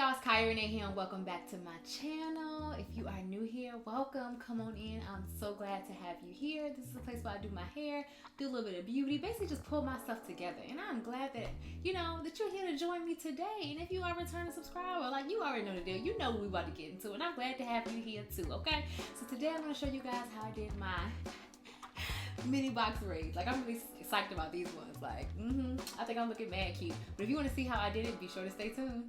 y'all, it's Rene here and welcome back to my channel. If you are new here, welcome, come on in. I'm so glad to have you here. This is a place where I do my hair, do a little bit of beauty, basically just pull myself together. And I'm glad that, that you're here to join me today. And if you are a returning subscriber, like you already know the deal, you know what we're about to get into. And I'm glad to have you here too, okay? So today I'm gonna show you guys how I did my mini box braids. Like, I'm really psyched about these ones. Like, I think I'm looking mad cute. But if you want to see how I did it, be sure to stay tuned.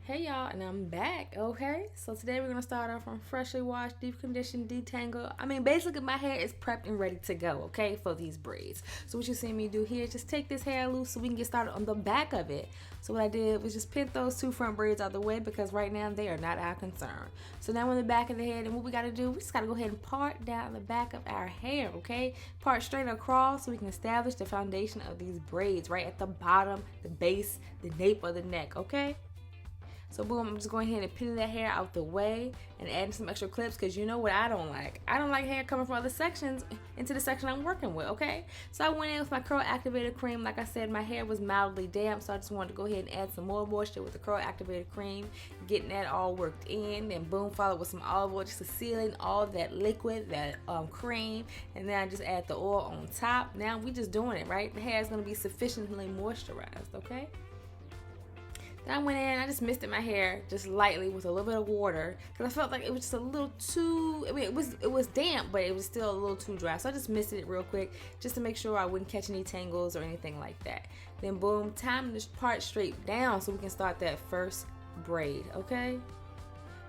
Hey y'all, and I'm back, okay? So today we're gonna start off from freshly washed, deep conditioned, detangle. I mean, basically my hair is prepped and ready to go, okay, for these braids. So what you see me do here is just take this hair loose so we can get started on the back of it. So what I did was just pin those two front braids out of the way because right now they are not our concern. So now on the back of the head, and what we gotta do, we just gotta go ahead and part down the back of our hair, okay? Part straight across so we can establish the foundation of these braids right at the bottom, the base, the nape of the neck, okay? So boom, I'm just going ahead and pinning that hair out the way and adding some extra clips because you know what I don't like. I don't like hair coming from other sections into the section I'm working with, okay? So I went in with my Curl Activator Cream. Like I said, my hair was mildly damp, so I just wanted to go ahead and add some more moisture with the Curl Activator Cream, getting that all worked in. Then boom, followed with some olive oil just to seal in all that liquid, that cream. And then I just add the oil on top. Now we just doing it, right? The hair is going to be sufficiently moisturized, okay? Then I went in, I just misted my hair just lightly with a little bit of water because I felt like it was just a little too, I mean, it was damp, but it was still a little too dry. So I just misted it real quick just to make sure I wouldn't catch any tangles or anything like that. Then boom, time to part straight down so we can start that first braid, okay?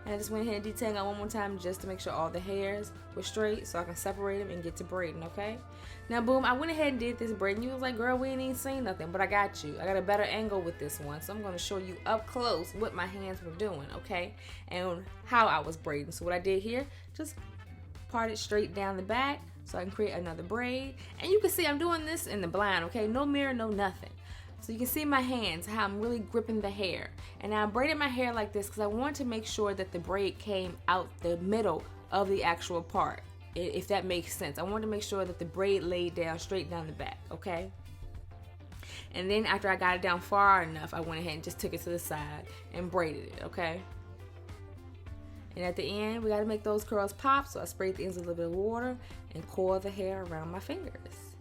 And I just went ahead and detangled one more time just to make sure all the hairs were straight so I can separate them and get to braiding, okay? Now, boom, I went ahead and did this braid. And you was like, girl, we ain't even seen nothing, but I got you. I got a better angle with this one. So I'm going to show you up close what my hands were doing, okay? And how I was braiding. So what I did here, just parted straight down the back so I can create another braid. And you can see I'm doing this in the blind, okay? No mirror, no nothing. So you can see my hands, how I'm really gripping the hair. And I braided my hair like this because I wanted to make sure that the braid came out the middle of the actual part, if that makes sense. I wanted to make sure that the braid laid down straight down the back, okay? And then after I got it down far enough, I went ahead and just took it to the side and braided it, okay? And at the end, we got to make those curls pop, so I sprayed the ends with a little bit of water and coiled the hair around my fingers.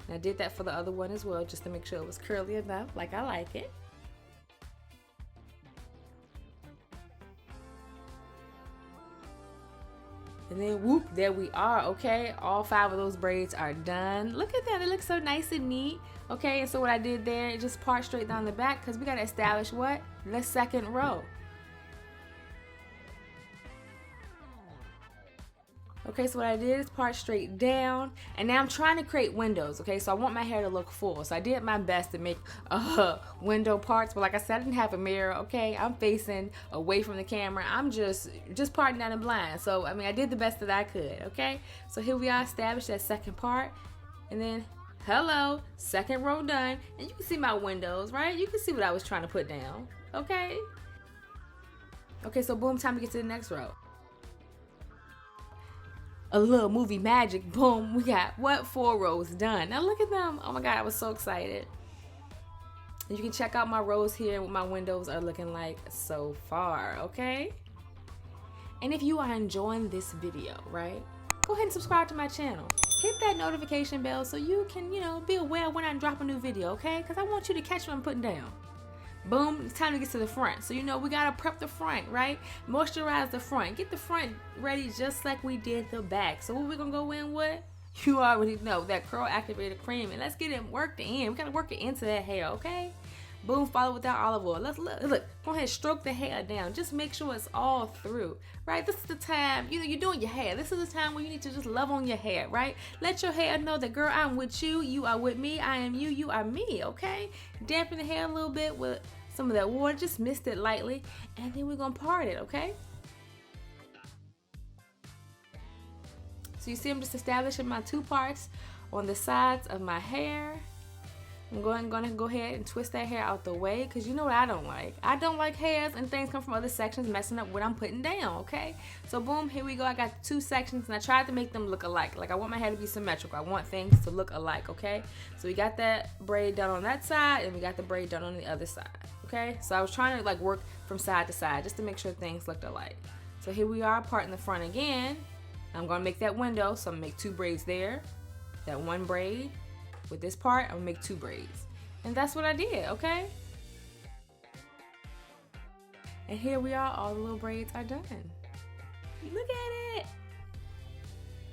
And I did that for the other one as well, just to make sure it was curly enough, like I like it. And then whoop, there we are, okay? All 5 of those braids are done. Look at that, it looks so nice and neat. Okay, and so what I did there, just part straight down the back because we gotta establish what? The second row. Okay, so what I did is part straight down, and now I'm trying to create windows, okay? So I want my hair to look full. So I did my best to make window parts, but like I said, I didn't have a mirror, okay? I'm facing away from the camera. I'm just parting down the blind. So, I mean, I did the best that I could, okay? So here we are, established that second part, and then, hello, second row done. And you can see my windows, right? You can see what I was trying to put down, okay? Okay, so boom, time to get to the next row. A little movie magic, boom, we got what? 4 rows done. Now look at them. Oh my god, I was so excited. You can check out my rows here, what my windows are looking like so far, okay? And if you are enjoying this video, right, go ahead and subscribe to my channel. Hit that notification bell so you can, be aware when I drop a new video, okay? Because I want you to catch what I'm putting down. Boom, it's time to get to the front. So, we gotta prep the front, right? Moisturize the front. Get the front ready just like we did the back. So what we gonna go in with? You already know, that Curl Activator Cream. And let's get it worked in. We gotta work it into that hair, okay? Boom, follow with that olive oil. Let's look, go ahead, stroke the hair down. Just make sure it's all through, right? This is the time, you're doing your hair. This is the time where you need to just love on your hair, right? Let your hair know that, girl, I'm with you. You are with me. I am you. You are me, okay? Dampen the hair a little bit with some of that water. Just mist it lightly. And then we're going to part it, okay? So you see I'm just establishing my 2 parts on the sides of my hair. I'm gonna go ahead and twist that hair out the way, because you know what I don't like. I don't like hairs and things come from other sections messing up what I'm putting down, okay? So boom, here we go. I got two sections and I tried to make them look alike. Like I want my hair to be symmetrical. I want things to look alike, okay? So we got that braid done on that side and we got the braid done on the other side, okay? So I was trying to like work from side to side just to make sure things looked alike. So here we are parting the front again. I'm gonna make that window, so I'm gonna make two braids there. That one braid. With this part, I'm gonna make two braids. And that's what I did, okay? And here we are, all the little braids are done. Look at it.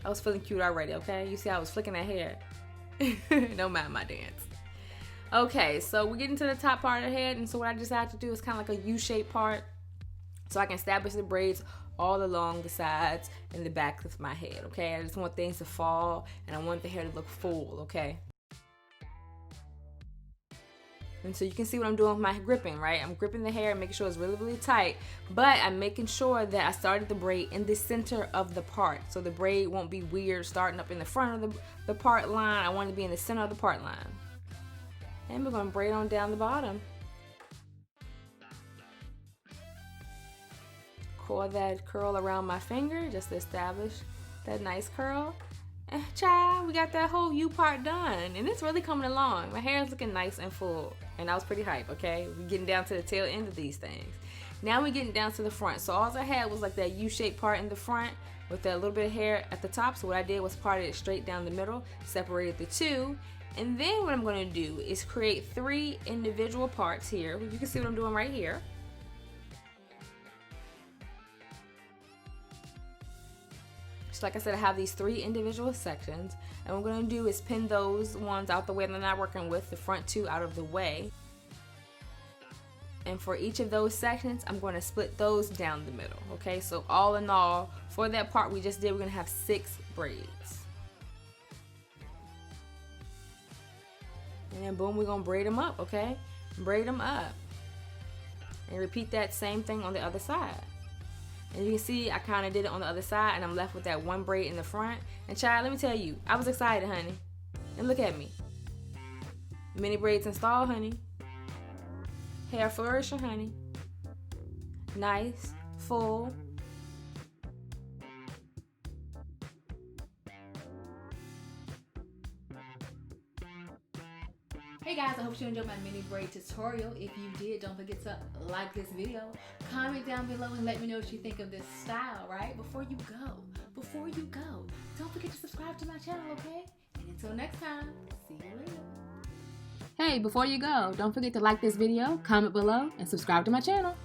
I was feeling cute already, okay? You see I was flicking that hair. Don't mind my dance. Okay, so we're getting to the top part of the head, and so what I decided to do is kind of like a U-shaped part, so I can establish the braids all along the sides and the back of my head, okay? I just want things to fall, and I want the hair to look full, okay? And so you can see what I'm doing with my gripping, right? I'm gripping the hair and making sure it's really, really tight, but I'm making sure that I started the braid in the center of the part, so the braid won't be weird starting up in the front of the part line. I want it to be in the center of the part line. And we're gonna braid on down the bottom. Coil that curl around my finger just to establish that nice curl. And child, we got that whole U part done, and it's really coming along. My hair is looking nice and full, and I was pretty hype, okay? We're getting down to the tail end of these things. Now we're getting down to the front. So all I had was like that U-shaped part in the front with that little bit of hair at the top. So what I did was parted it straight down the middle, separated the two, and then what I'm gonna do is create three individual parts here. You can see what I'm doing right here. Like I said, I have these three individual sections, and what I'm going to do is pin those ones out the way that I'm not working with, the front two out of the way. And for each of those sections, I'm going to split those down the middle, okay? So all in all, for that part we just did, we're going to have 6 braids. And then boom, we're going to braid them up, okay? Braid them up. And repeat that same thing on the other side. And you can see I kind of did it on the other side, and I'm left with that one braid in the front. And child, let me tell you, I was excited, honey. And look at me. Mini braids installed, honey. Hair flourishing, honey. Nice, full. Hey guys, I hope you enjoyed my mini braid tutorial. If you did, don't forget to like this video, comment down below, and let me know what you think of this style, right? Before you go, don't forget to subscribe to my channel, okay? And until next time, see you later. Hey, before you go, don't forget to like this video, comment below, and subscribe to my channel.